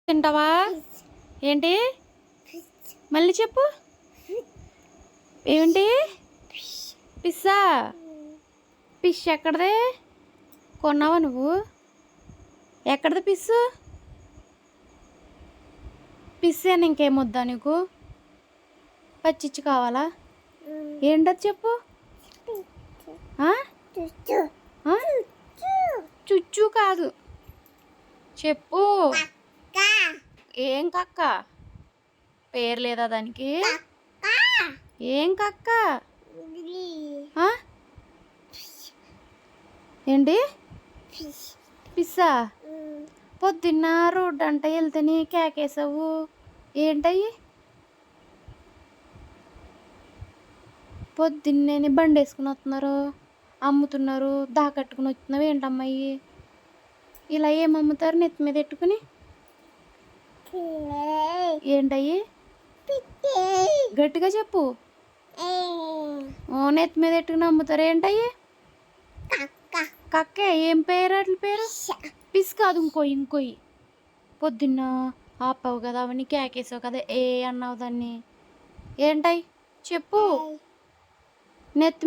తింటావా? ఏంటి? మళ్ళీ చెప్పు. ఏంటి? పిస్సా? ఫిష్ ఎక్కడది? కొన్నావా నువ్వు? ఎక్కడది పిస్సు? పిస్ అని ఇంకేమొద్దా నీకు? పచ్చిచ్చి కావాలా? ఏంటది చెప్పు. చుచ్చు కాదు, చెప్పు. ఏం కక్క? పేరు లేదా దానికి? ఏం కక్క? ఏంటి? పిస్సా? పొద్దున్న రోడ్డు అంట వెళ్తేనే కేకేసావు, ఏంటయ్యి? పొద్దున్నే బండి వేసుకుని వస్తున్నారు, అమ్ముతున్నారు, దాకట్టుకుని వస్తున్నావు ఏంటమ్మాయి? ఇలా ఏం అమ్ముతారు నెత్తి మీద పెట్టుకుని? ఏంటయ్యి? గట్టిగా చెప్పు. నెత్తి మీద పెట్టుకుని అమ్ముతారు ఏంటయ్యి? కక్కే. ఏం పేరు అట్ల పేరు? పిస్ కాదు, ఇంకోయి. పొద్దున్న ఆపావు కదా, అవన్నీ కేకేసావు కదా, ఏ అన్నావు దాన్ని? ఏంటయ్యి చెప్పు. నెత్తి మీద